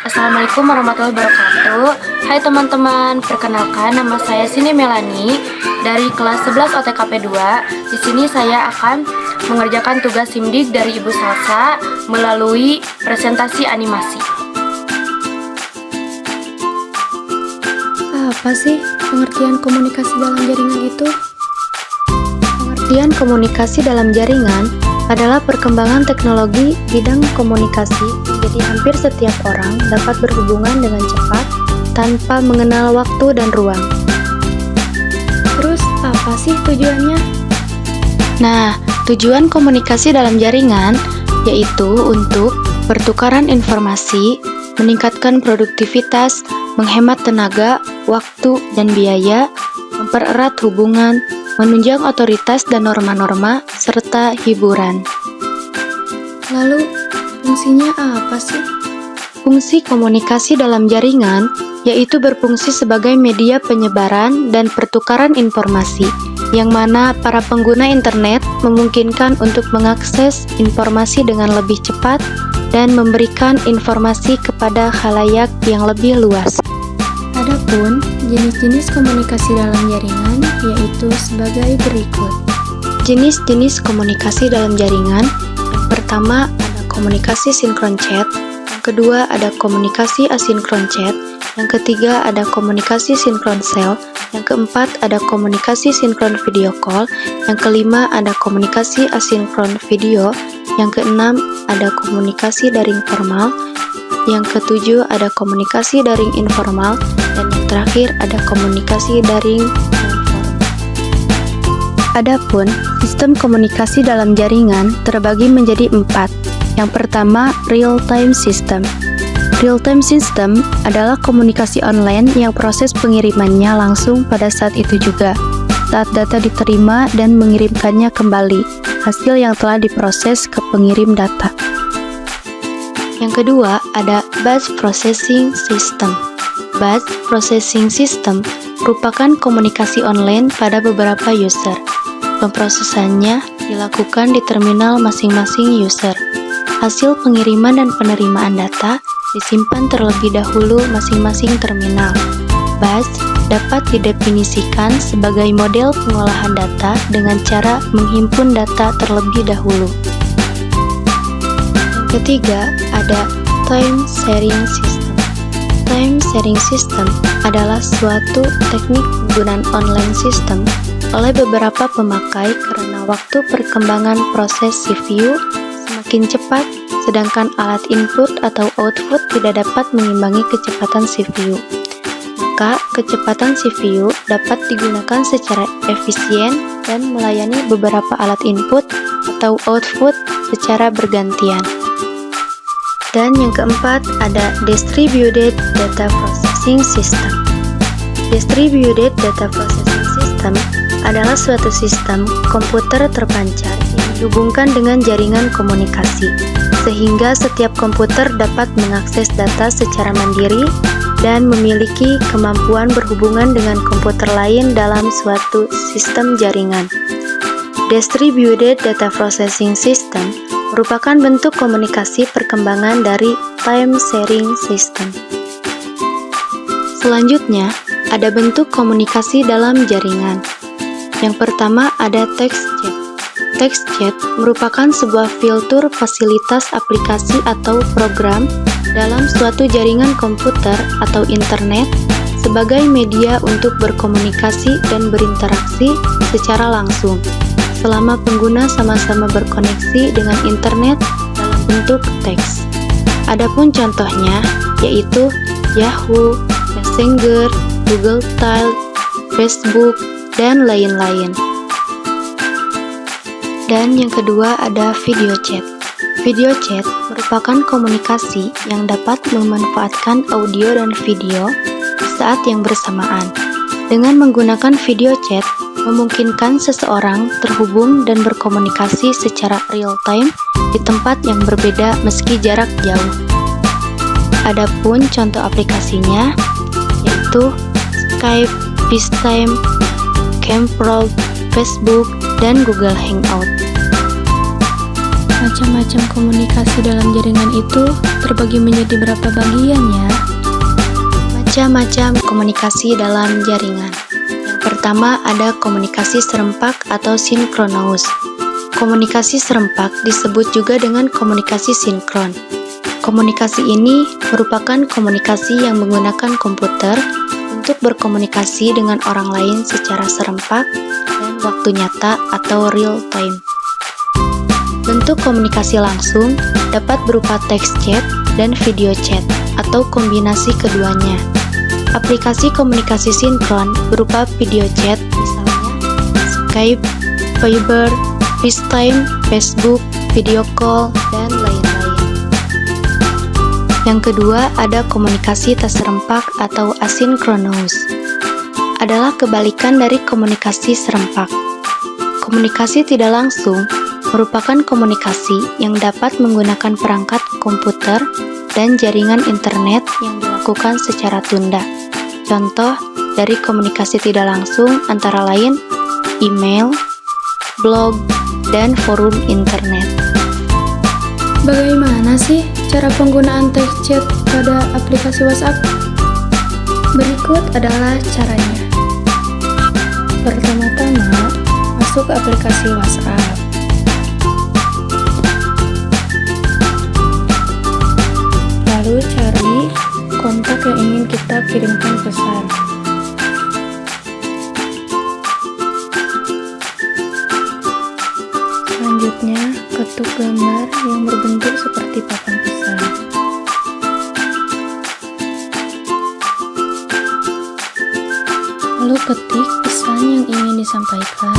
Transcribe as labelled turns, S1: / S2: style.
S1: Assalamualaikum warahmatullahi wabarakatuh. Hai teman-teman, perkenalkan nama saya Sini Melani dari kelas 11 OTKP 2. Di sini saya akan mengerjakan tugas SIMDIK dari Ibu Salsa melalui presentasi animasi.
S2: Apa sih pengertian komunikasi dalam jaringan itu? Pengertian komunikasi dalam jaringan adalah perkembangan teknologi bidang komunikasi, jadi hampir setiap orang dapat berhubungan dengan cepat tanpa mengenal waktu dan ruang. Terus apa sih tujuannya?
S1: Nah, tujuan komunikasi dalam jaringan yaitu untuk pertukaran informasi, meningkatkan produktivitas, menghemat tenaga, waktu, dan biaya, mempererat hubungan, menunjang otoritas dan norma-norma, serta hiburan.
S2: Lalu, fungsinya apa sih?
S1: Fungsi komunikasi dalam jaringan yaitu berfungsi sebagai media penyebaran dan pertukaran informasi, yang mana para pengguna internet memungkinkan untuk mengakses informasi dengan lebih cepat dan memberikan informasi kepada khalayak yang lebih luas.
S2: Adapun jenis-jenis komunikasi dalam jaringan yaitu sebagai berikut.
S1: Jenis-jenis komunikasi dalam jaringan, yang pertama ada komunikasi sinkron chat, yang kedua ada komunikasi asinkron chat, yang ketiga ada komunikasi sinkron cell, yang keempat ada komunikasi sinkron video call, yang kelima ada komunikasi asinkron video, yang keenam ada komunikasi daring formal, yang ketujuh ada komunikasi daring informal, dan yang terakhir ada komunikasi daring non-formal. Adapun sistem komunikasi dalam jaringan terbagi menjadi 4. Yang pertama, real-time system. Real-time system adalah komunikasi online yang proses pengirimannya langsung pada saat itu juga, saat data diterima dan mengirimkannya kembali, hasil yang telah diproses ke pengirim data. Yang kedua, ada batch processing system. Batch processing system merupakan komunikasi online pada beberapa user. Pemrosesannya dilakukan di terminal masing-masing user. Hasil pengiriman dan penerimaan data disimpan terlebih dahulu masing-masing terminal. Batch dapat didefinisikan sebagai model pengolahan data dengan cara menghimpun data terlebih dahulu. Ketiga, ada time sharing system. Time sharing system adalah suatu teknik penggunaan online system oleh beberapa pemakai karena waktu perkembangan proses CPU semakin cepat, sedangkan alat input atau output tidak dapat mengimbangi kecepatan CPU. Maka, kecepatan CPU dapat digunakan secara efisien dan melayani beberapa alat input atau output secara bergantian. Dan yang keempat ada Distributed Data Processing System. Distributed Data Processing System adalah suatu sistem komputer terpancar yang dihubungkan dengan jaringan komunikasi, sehingga setiap komputer dapat mengakses data secara mandiri dan memiliki kemampuan berhubungan dengan komputer lain dalam suatu sistem jaringan. Distributed Data Processing System merupakan bentuk komunikasi perkembangan dari time sharing system. Selanjutnya, ada bentuk komunikasi dalam jaringan. Yang pertama ada text chat. Text chat merupakan sebuah fitur fasilitas aplikasi atau program dalam suatu jaringan komputer atau internet sebagai media untuk berkomunikasi dan berinteraksi secara langsung selama pengguna sama-sama berkoneksi dengan internet dalam bentuk teks. Adapun contohnya yaitu Yahoo, Messenger, Google Tile, Facebook, dan lain-lain. Dan yang kedua ada video chat. Video chat merupakan komunikasi yang dapat memanfaatkan audio dan video saat yang bersamaan. Dengan menggunakan video chat, memungkinkan seseorang terhubung dan berkomunikasi secara real-time di tempat yang berbeda meski jarak jauh. Adapun contoh aplikasinya yaitu Skype, FaceTime, Camproll, Facebook, dan Google Hangout.
S2: Macam-macam komunikasi dalam jaringan itu terbagi menjadi berapa bagian ya?
S1: Macam-macam komunikasi dalam jaringan. Yang pertama ada komunikasi serempak atau sinkronous. Komunikasi serempak disebut juga dengan komunikasi sinkron. Komunikasi ini merupakan komunikasi yang menggunakan komputer untuk berkomunikasi dengan orang lain secara serempak dan waktu nyata atau real time. Bentuk komunikasi langsung dapat berupa text chat dan video chat atau kombinasi keduanya. Aplikasi komunikasi sinkron berupa video chat, misalnya Skype, Viber, FaceTime, Facebook, video call, dan lain-lain. Yang kedua, ada komunikasi tak serempak atau asinkronous. Adalah kebalikan dari komunikasi serempak. Komunikasi tidak langsung merupakan komunikasi yang dapat menggunakan perangkat komputer dan jaringan internet yang dilakukan secara tunda. Contoh dari komunikasi tidak langsung antara lain email, blog, dan forum internet.
S2: Bagaimana sih cara penggunaan text chat pada aplikasi WhatsApp? Berikut adalah caranya. Pertama-tama, masuk ke aplikasi WhatsApp. Lalu cari kontak yang ingin kita kirimkan pesan. Selanjutnya, ketuk gambar yang berbentuk seperti papan pesan. Lalu ketik pesan yang ingin disampaikan.